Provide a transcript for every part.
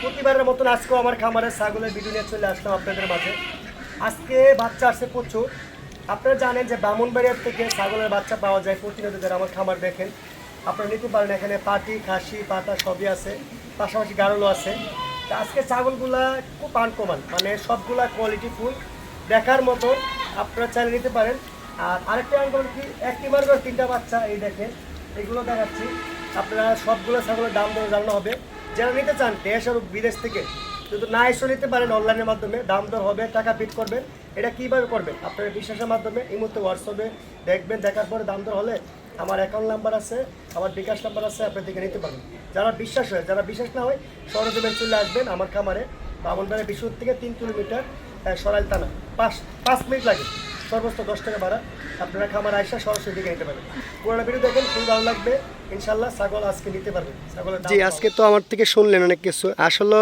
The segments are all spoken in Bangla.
প্রতিবারের মতন আজকেও আমার খামারের ছাগলের ভিডিও নিয়ে চলে আসলাম আপনাদের মাঝে। আজকে বাচ্চা আসছে প্রচুর। আপনারা জানেন যে ব্রাহ্মণবাড়িয়ার থেকে ছাগলের বাচ্চা পাওয়া যায় প্রতিনিয়ত, যারা আমার খামার দেখেন আপনারা নিতে পারেন। এখানে পাটি, খাসি, পাটা সবই আছে, পাশাপাশি গারলও আছে। তা আজকে ছাগলগুলা খুব আনকমন, মানে সবগুলা কোয়ালিটি ফুল দেখার মতো, আপনারা চাইলে নিতে পারেন। আর আরেকটা আনকমন কি, একটি বার করে 3টা বাচ্চা, এই দেখেন এগুলো দেখাচ্ছি। আপনারা সবগুলো ছাগলের দাম দর জানানো হবে। যারা নিতে চান দেশ আর বিদেশ থেকে, কিন্তু না এসে নিতে পারেন অনলাইনের মাধ্যমে, দাম দর হবে, টাকা পিট করবেন। এটা কীভাবে করবেন, আপনার বিশ্বাসের মাধ্যমে এই মুহূর্তে হোয়াটসঅ্যাপে দেখবেন, দেখার পরে দাম দর হলে আমার অ্যাকাউন্ট নাম্বার আছে, আমার বিকাশ নাম্বার আছে, আপনার দিকে নিতে পারবেন। যারা বিশ্বাস হয়, যারা বিশ্বাস না হয় সরজমিনে চলে আসবেন আমার খামারে। ব্রাহ্মণবাড়িয়া বিশুর থেকে 3 কিলোমিটার, সরাইল থানা, 5 মিনিট লাগে, সর্বোচ্চ 10 টাকা ভাড়া। আপনারা খামার আইসা সরাসরি দিকে নিতে পারবেন। পুরোনো ভিডিও দেখেন, খুব ভালো লাগবে ইনশাল্লাহ। ছাগল আজকে নিতে পারবেন। ছাগলের জি, আজকে তো আমার থেকে শুনলেন অনেক কিছু। আসলে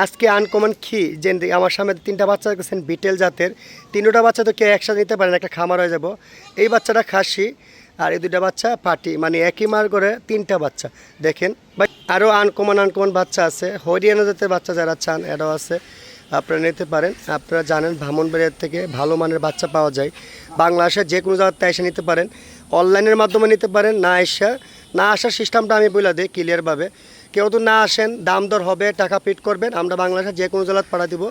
আজকে আনকমন কি যে আমার সামনে 3টা বাচ্চা দেখছেন বিটেল জাতের। 3টা বাচ্চা তো কেউ একসাথে নিতে পারেন, একটা খামার হয়ে যাব। এই বাচ্চাটা খাসি আর এই 2টা বাচ্চা পাটি, মানে একই মার করে 3টা বাচ্চা দেখেন। বাট আরও আনকমন বাচ্চা আছে, হরিয়ানা জাতের বাচ্চা যারা চান এরাও আছে, আপনারা নিতে পারেন। আপনারা জানেন ব্রাহ্মণবাড়িয়ার থেকে ভালো মানের বাচ্চা পাওয়া যায়। বাংলাদেশের যে কোনো জায়গাতে এসে নিতে পারেন, অনলাইনের মাধ্যমে নিতে পারেন। না আসার সিস্টেমটা আমি বলে দিই ক্লিয়ারভাবে। কেউ তো না আসেন, দাম দর হবে, টাকা পিট করবেন, আমরা বাংলাদেশের যে কোনো জেলায় পাঠা দিব।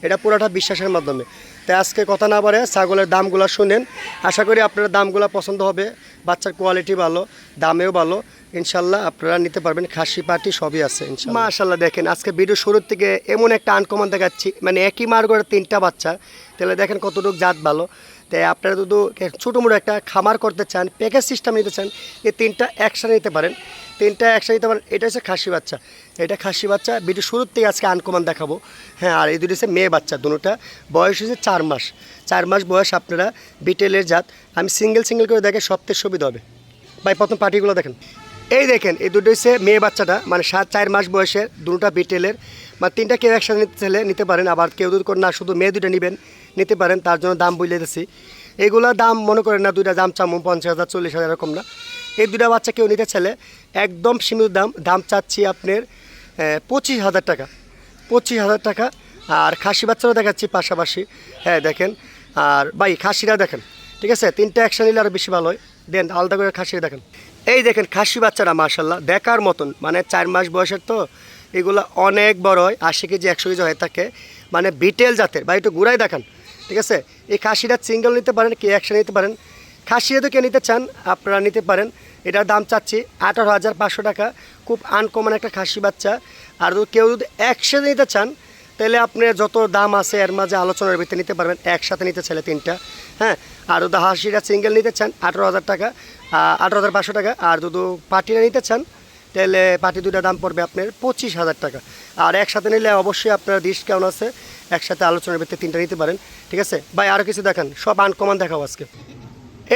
এটা পুরোটা বিশ্বাসের মাধ্যমে। তাই আজকে কথা না বাড়ে ছাগলের দামগুলো শুনেন। আশা করি আপনার দামগুলো পছন্দ হবে। বাচ্চার কোয়ালিটি ভালো, দামেও ভালো, ইনশাল্লাহ আপনারা নিতে পারবেন। খাসি পাটি সবই আছে ইনশাল্লাহ। মাশাল্লাহ দেখেন, আজকে ভিডিও শুরুর থেকে এমন একটা আনকমন দেখাচ্ছি, মানে একই মার করে 3টা বাচ্চা। তাহলে দেখেন কতটুকু জাত ভালো। তাই আপনারা যদি ছোটো মোটো একটা খামার করতে চান, প্যাকেজ সিস্টেম নিতে চান, এই 3টা একসাথে নিতে পারেন। 3টা একসাথে নিতে পারেন। এটা হচ্ছে খাসি বাচ্চা, এটা খাসি বাচ্চা। ভিডিও শুরুর থেকে আজকে আনকমন দেখাবো। হ্যাঁ, আর এই দুটো হচ্ছে মেয়ে বাচ্চা, দুটোটা বয়স হচ্ছে 4 মাস। 4 মাস বয়স। আপনারা বিটেলের জাত, আমি সিঙ্গেল করে দেখে সবথেকে সুবিধা হবে। ভাই প্রথম পার্টিগুলো দেখেন, এই দেখেন এই দুটো হচ্ছে মেয়ে বাচ্চাটা, মানে 4 মাস বয়সের, দুটোটা বিটেলের। মানে 3টা কেউ একসাথে নিতে চাইলে নিতে পারেন। আবার কেউ যদি না শুধু মেয়ে 2টা নেবেন নিতে পারেন, তার জন্য দাম বলে দিচ্ছি। এগুলো দাম মনে করেন না 2টা দাম চামু 50,000 40,000 এরকম না। এই 2টা বাচ্চা কেউ নিতে চাইলে একদম সীমিত দাম চাচ্ছি আপনার 25,000 টাকা। 25,000 টাকা। আর খাসি বাচ্চারাও দেখাচ্ছি পাশাপাশি। হ্যাঁ দেখেন, আর ভাই খাসিরা দেখেন, ঠিক আছে। 3টা একসাথে নিলে আরও বেশি ভালো হয়। দেন আলাদা করে খাসি দেখেন। এই দেখেন খাসি বাচ্চারা মাশাল্লাহ দেখার মতন, মানে 4 মাস বয়সের তো এগুলো অনেক বড় হয়, 80 কেজি 100 কেজি হয়ে থাকে, মানে বিটেল জাতের। বা একটু গুড়াই দেখান, ঠিক আছে। এই খাসিটা সিঙ্গেল নিতে পারেন, কে একসাথে নিতে পারেন। খাসিটা তো কে নিতে চান আপনারা নিতে পারেন। এটার দাম চাচ্ছি 18,500 টাকা। খুব আনকমন একটা খাসি বাচ্চা। আর কেউ যদি একসাথে নিতে চান তাহলে আপনি যত দাম আছে এর মাঝে আলোচনার ভিতরে নিতে পারবেন, একসাথে নিতে চাইলে 3টা। হ্যাঁ, আর যদি হাসিটা সিঙ্গেল নিতে চান 18,000 টাকা, 18,500 টাকা। আর যদি পাটিটা নিতে চান তাহলে পাটি 2টা দাম পড়বে আপনার 25,000 টাকা। আর একসাথে নিলে অবশ্যই আপনার ডিসকাউন্ট আছে, একসাথে আলোচনার ভিত্তিতে 3টা নিতে পারেন, ঠিক আছে। ভাই আরও কিছু দেখান, সব আনকমন দেখাও আজকে।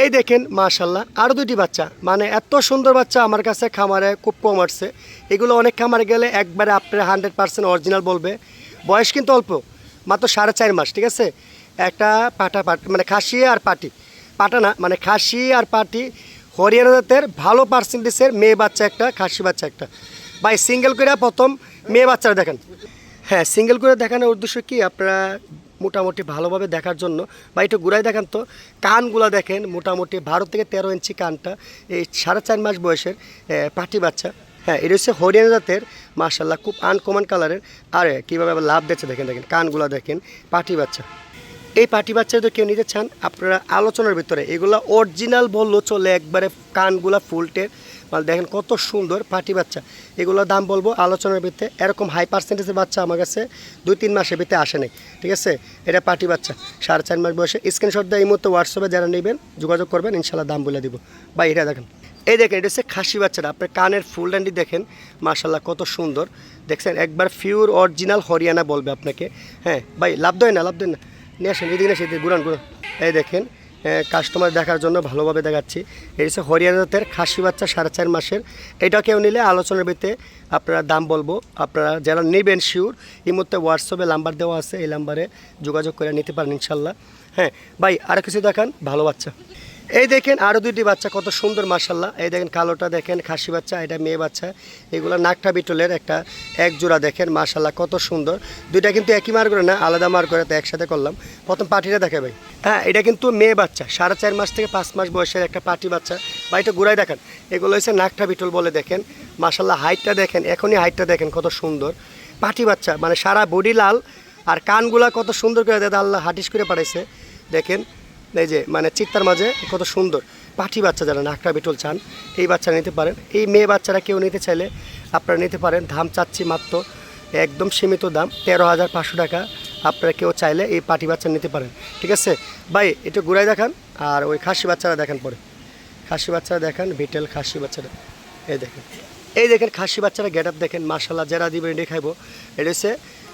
এই দেখেন মাশাল্লাহ আরও 2টি বাচ্চা, মানে এত সুন্দর বাচ্চা আমার কাছে খামারে খুব কম আসছে। এগুলো অনেক খামারে গেলে একবারে আপনার 100% অরিজিনাল বলবে। বয়স কিন্তু অল্প, মাত্র 4.5 মাস, ঠিক আছে। একটা মানে খাসি আর পাটি, পাটা না, মানে খাসি আর পাটি, হরিয়ানা জাতের ভালো পার্সেন্টেজের মেয়ে বাচ্চা একটা, খাসি বাচ্চা একটা। ভাই সিঙ্গেল করে প্রথম মেয়ে বাচ্চারা দেখেন। হ্যাঁ, সিঙ্গেল করে দেখানোর উদ্দেশ্য কি, আপনারা মোটামুটি ভালোভাবে দেখার জন্য। বা একটু ঘুরাই দেখান তো, কানগুলো দেখেন, মোটামুটি 12 থেকে 13 ইঞ্চি কানটা। এই 4.5 মাস বয়সের পাটি বাচ্চা। হ্যাঁ, এটা হচ্ছে হরিয়ানা জাতের, মাশাল্লাহ খুব আনকমন কালারের। আর কীভাবে আবার লাভ দিচ্ছে দেখেন, কানগুলো দেখেন, পাটি বাচ্চা। এই পাটি বাচ্চা যদি কেউ নিতে চান আপনারা আলোচনার ভিতরে, এগুলো অরিজিনাল বললো চলে, একবারে কানগুলা ফুলটের, মানে দেখেন কত সুন্দর পাটি বাচ্চা। এগুলোর দাম বলবো আলোচনার ভিতরে। এরকম হাই পার্সেন্টেজের বাচ্চা আমার কাছে 2-3 মাসের ভিতরে আসে নাই, ঠিক আছে। এটা পাটি বাচ্চা 4.5 মাস বয়সে। স্ক্রিনশট দিয়ে এই মুহূর্তে হোয়াটসঅ্যাপে যারা নেবেন যোগাযোগ করবেন, ইনশাল্লাহ দাম বলে দিব। বা এটা দেখেন, এই দেখেন এটা হচ্ছে খাসি বাচ্চাটা। আপনার কানের ফুল ডান্ডি দেখেন মাশাল্লাহ কত সুন্দর দেখছেন, একবার পিওর অরিজিনাল হরিয়ানা বলবে আপনাকে। হ্যাঁ ভাই লাভ দেয় না নিয়ে আসেন, এদিকে না সেদিকে ঘুরান। এই দেখেন কাস্টমার দেখার জন্য ভালোভাবে দেখাচ্ছি। এই হচ্ছে হরিয়ানা জাতের খাসি বাচ্চা 4.5 মাসের। এটা কেউ নিলে আলোচনার ভিতরে আপনারা দাম বলবো। আপনারা যারা নেবেন শিওর, এই মুহূর্তে হোয়াটসঅ্যাপে নাম্বার দেওয়া আছে, এই নাম্বারে যোগাযোগ করে নিতে পারেন ইনশাল্লাহ। হ্যাঁ ভাই আর কিছু দেখান, ভালো বাচ্চা। এই দেখেন আরও দুইটি বাচ্চা কত সুন্দর মাশাল্লাহ। এই দেখেন কালোটা দেখেন খাসি বাচ্চা, এটা মেয়ে বাচ্চা। এগুলো নাকটা বিটলের একটা এক জোড়া দেখেন মাশাল্লাহ কত সুন্দর। দুইটা কিন্তু একই মার করে না, আলাদা মার করে, তো একসাথে করলাম। প্রথম পাটিটা দেখে ভাই, হ্যাঁ এটা কিন্তু মেয়ে বাচ্চা, 4.5 মাস থেকে 5 মাস বয়সের একটা পাটি বাচ্চা। বা এটা ঘুরাই দেখেন, এগুলো হচ্ছে নাকটা বিটল বলে। দেখেন মাশাল্লাহ হাইটটা দেখেন, এখনই হাইটটা দেখেন কত সুন্দর। পাটি বাচ্চা মানে সারা বডি লাল, আর কানগুলা কত সুন্দর করে দাদা আল্লাহ হাটিস করে পাঠাইছে। দেখেন এই যে মানে চিত্তার মাঝে কত সুন্দর পাঠি বাচ্চা, যারা নাকটা বিটল চান এই বাচ্চা নিতে পারেন। এই মেয়ে বাচ্চারা কেউ নিতে চাইলে আপনারা নিতে পারেন। দাম চাচ্ছি মাত্র একদম সীমিত দাম 13,500 টাকা। আপনারা কেউ চাইলে এই পাটি বাচ্চা নিতে পারেন, ঠিক আছে ভাই। একটু ঘুরাই দেখান, আর ওই খাসি বাচ্চারা দেখেন পরে। খাসি বাচ্চারা দেখান, বিটেল খাসি বাচ্চারা। এই দেখেন, এই দেখেন খাসি বাচ্চারা গেট আপ দেখেন মাশাল্লাহ, যারা দিবেন এটাই খাইবো। এটা হচ্ছে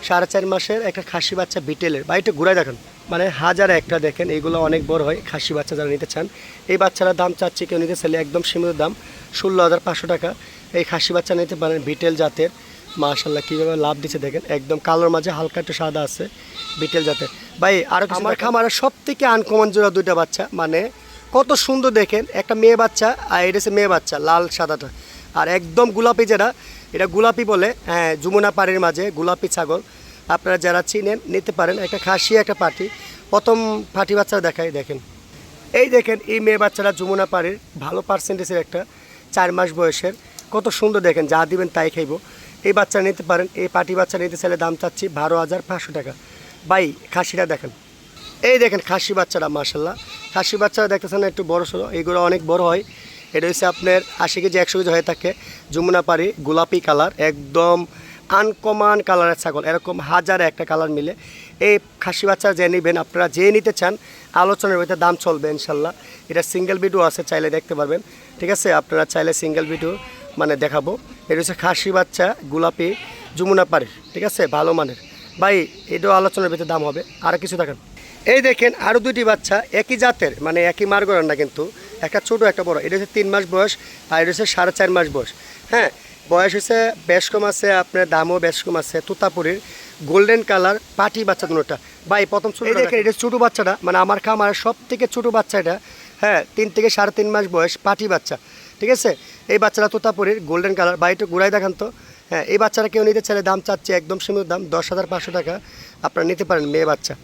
4.5 মাসের একটা খাসি বাচ্চা বিটেলের। বা একটু ঘুরাই দেখেন, মানে হাজারে একটা দেখেন, এইগুলো অনেক বড় হয় খাসি বাচ্চা। যারা নিতে চান এই বাচ্চারা দাম চাচ্ছি কেউ নিতে চাইলে একদম সীমিত দাম 16,500 টাকা। এই খাসি বাচ্চা নিতে পারেন, বিটেল জাতের মাশাল্লাহ কীভাবে লাভ দিচ্ছে দেখেন, একদম কালোর মাঝে হালকা একটু সাদা আছে, বিটেল জাতের। ভাই আর আমার খামারের সব থেকে আনকমন জোড়া দুইটা বাচ্চা, মানে কত সুন্দর দেখেন। একটা মেয়ে বাচ্চা, আর এটা হচ্ছে মেয়ে বাচ্চা লাল সাদাটা, আর একদম গোলাপি যেটা, এটা গোলাপি বলে, হ্যাঁ যমুনা পাড়ির মাঝে গোলাপি ছাগল। আপনারা যারা চিনেন নিতে পারেন। একটা খাসি একটা পাটি। প্রথম পাটি বাচ্চারা দেখাই দেখেন, এই দেখেন এই মেয়ে বাচ্চারা যমুনা পাড়ির ভালো পার্সেন্টেজের একটা 4 মাস বয়সের, কত সুন্দর দেখেন, যা দিবেন তাই খাইব। এই বাচ্চা নিতে পারেন। এই পাটি বাচ্চা নিতে চাইলে দাম চাচ্ছি 12,500 টাকা। ভাই খাসিটা দেখেন, এই দেখেন খাসি বাচ্চারা মাশাল্লাহ। খাসি বাচ্চারা দেখতেছেন একটু বড় সড়ো, এইগুলো অনেক বড় হয়। এটা হচ্ছে আপনার 80 কেজি 100 কেজি হয়ে থাকে। যমুনা পাড়ি গোলাপি কালার, একদম আনকমন কালারের ছাগল। এরকম হাজারে একটা কালার মিলে এই খাসি বাচ্চা যে নেবেন, আপনারা যে নিতে চান আলোচনার ভিতরে দাম চলবে ইনশাল্লাহ। এটা সিঙ্গেল ভিডিও আছে, চাইলে দেখতে পারবেন, ঠিক আছে। আপনারা চাইলে সিঙ্গেল ভিডিও মানে দেখাবো। এটা হচ্ছে খাসি বাচ্চা গোলাপি যমুনা পাড়ির, ঠিক আছে ভালো মানের। ভাই এটাও আলোচনার ভিতরে দাম হবে। আর কিছু দেখেন, এই দেখেন আরও দুটি বাচ্চা একই জাতের, মানে একই মার গড়ার না কিন্তু, একটা ছোটো একটা বড়। এটা হচ্ছে 3 মাস বয়স, আর এটা হচ্ছে 4.5 মাস বয়স। হ্যাঁ বয়স হচ্ছে বেশ কম আছে, আপনার দামও বেশ কম আছে। তুতাপুরির গোল্ডেন কালার পাটি বাচ্চা দুটোটা। ভাই প্রথম ছোটো দেখেন, এটা ছোটো বাচ্চাটা, মানে আমার খামারের সব থেকে ছোটো বাচ্চা এটা। হ্যাঁ 3 থেকে 3.5 মাস বয়স পাটি বাচ্চা, ঠিক আছে। এই বাচ্চাটা তোতাপুরির গোল্ডেন কালার। বা একটু ঘুরাই দেখান তো। হ্যাঁ এই বাচ্চারা কেউ নিতে চাইলে দাম চাচ্ছে একদম সীমিত দাম 10,500 টাকা। আপনারা নিতে পারেন মেয়ে বাচ্চা।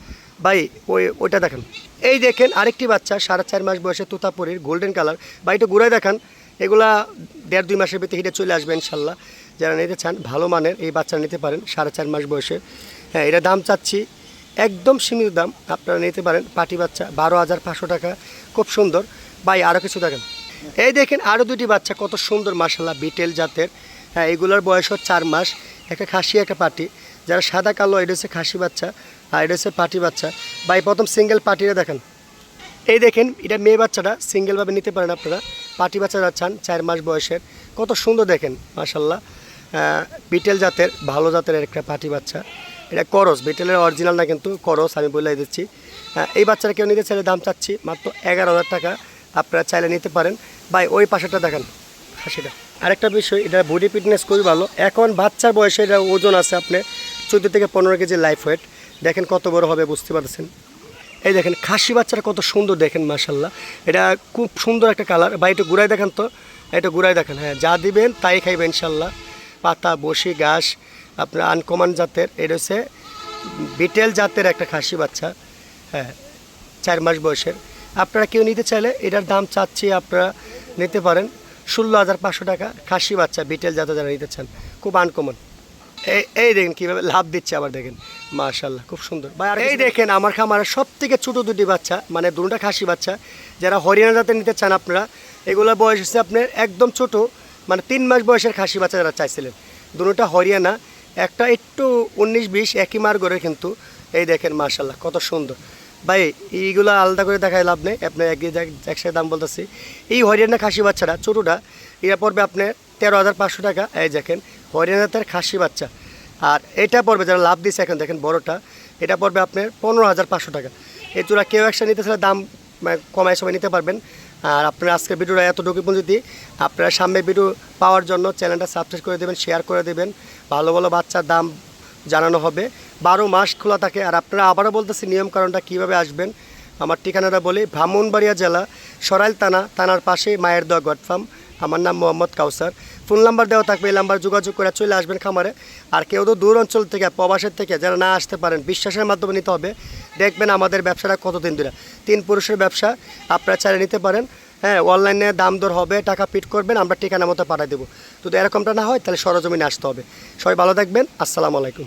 ভাই ওইটা দেখেন, এই দেখেন আরেকটি বাচ্চা 4.5 মাস বয়সে তোতাপুরির গোল্ডেন কালার। বা একটু ঘুরাই দেখান। এগুলা 1.5-2 মাসের ভিতরে হিটে চলে আসবে ইনশাল্লাহ। যারা নিতে চান ভালো মানের এই বাচ্চা নিতে পারেন 4.5 মাস বয়সে। হ্যাঁ এটা দাম চাচ্ছি একদম সীমিত দাম, আপনারা নিতে পারেন। পাটি বাচ্চা 12,500 টাকা, খুব সুন্দর। ভাই আরও কিছু দেখেন, এই দেখেন আরও দুটি বাচ্চা কত সুন্দর মাশাল্লাহ বিটেল জাতের। হ্যাঁ এগুলোর বয়স 4 মাস, একটা খাসি একটা পাটি। যারা সাদা কালো এটা হচ্ছে খাসি বাচ্চা, আর এটা হচ্ছে পাটি বাচ্চা। ভাই প্রথম সিঙ্গেল পাটিটা দেখেন, এই দেখেন এটা মেয়ে বাচ্চাটা সিঙ্গেলভাবে নিতে পারেন আপনারা। পাটি বাচ্চারা চান 4 মাস বয়সের, কত সুন্দর দেখেন মাশাল্লাহ। বিটেল জাতের ভালো জাতের একটা পাটি বাচ্চা। এটা করস, বিটেলের অরিজিনাল না কিন্তু করস, আমি বলে দিচ্ছি। এই বাচ্চারা কেউ নিতে চাইলে দাম চাচ্ছি মাত্র 11,000 টাকা। আপনারা চাইলে নিতে পারেন। ভাই ওই পাশেটা দেখেন খাসিটা। আরেকটা বিষয়, এটা বডি ফিটনেস খুবই ভালো। এখন বাচ্চার বয়সে এটা ওজন আছে আপনার 14 থেকে 15 কেজি লাইফ ওয়েট। দেখেন কত বড় হবে বুঝতে পারছেন। এই দেখেন খাসি বাচ্চারা কত সুন্দর দেখেন মাশাল্লাহ। এটা খুব সুন্দর একটা কালার। বা একটু ঘুরাই দেখেন তো, একটু ঘুরাই দেখেন। হ্যাঁ যা দিবেন তাই খাইবেন ইনশাল্লাহ। পাতা বসি ঘাস আপনার আনকমন জাতের। এটা হচ্ছে বিটেল জাতের একটা খাসি বাচ্চা। হ্যাঁ 4 মাস বয়সের। আপনারা কেউ নিতে চাইলে এটার দাম চাচ্ছি আপনারা নিতে পারেন 16,500 টাকা। খাসি বাচ্চা বিটেল জাতের যারা নিতে চান, খুব আনকমন। এই দেখেন কীভাবে লাভ দিচ্ছে, আবার দেখেন মাশাল্লাহ খুব সুন্দর। ভাই আর এই দেখেন আমার খামারের সব থেকে ছোটো দুটি বাচ্চা, মানে দুটোটা খাসি বাচ্চা। যারা হরিয়ানা জাতের নিতে চান আপনারা, এগুলোর বয়স হচ্ছে আপনার একদম ছোট, মানে 3 মাস বয়সের খাসি বাচ্চা যারা চাইছিলেন। দুটোটা হরিয়ানা, একটা একটু 19-20 একই মার গড়ের কিন্তু। এই দেখেন মাশাল্লাহ কত সুন্দর। ভাই এইগুলো আলাদা করে দেখায় লাভ নেই, আপনার একসাথে দাম বলতেছি। এই হরিয়ানা খাসি বাচ্চাটা ছোটোটা, এটা পড়বে আপনার 13,500 টাকা। এই দেখেন হরিয়ানাতের খাসি বাচ্চা। আর এটা পড়বে যারা লাভ দিচ্ছে এখন দেখেন বড়টা, এটা পড়বে আপনার 15,500 টাকা। এই চূড়া কেউ একসাথে নিতে চাইলে দাম কমায় সময় নিতে পারবেন। আর আপনারা আজকের ভিডিওটা এতটুকু পর্যন্ত, আপনারা সামনে ভিডিও পাওয়ার জন্য চ্যানেলটা সাবস্ক্রাইব করে দেবেন, শেয়ার করে দেবেন। ভালো ভালো বাচ্চার দাম জানানো হবে। 12 মাস খোলা থাকে। আর আপনারা আবারও বলতেছি নিয়মকানুনটা কীভাবে আসবেন, আমার ঠিকানাটা বলি, ব্রাহ্মণবাড়িয়া জেলা সরাইল থানার পাশে মায়ের দোয়া গড ফার্ম। আমার নাম মোহাম্মদ কাউসার। ফোন নাম্বার দেওয়া থাকবে, এই নাম্বার যোগাযোগ করে চলে আসবেন খামারে। আর কেউ তো দূর অঞ্চল থেকে প্রবাসের থেকে যারা না আসতে পারেন, বিশ্বাসের মাধ্যমে নিতে হবে। দেখবেন আমাদের ব্যবসাটা কতদিন ধরে, 3 পুরুষের ব্যবসা, আপনারা চালিয়ে নিতে পারেন। হ্যাঁ, অনলাইনে দাম দর হবে, টাকা পিট করবেন, আমরা ঠিকানা মতো পাঠিয়ে দেবো। যদি এরকমটা না হয় তাহলে সরজমিনে আসতে হবে। সবাই ভালো থাকবেন, আসসালামু আলাইকুম।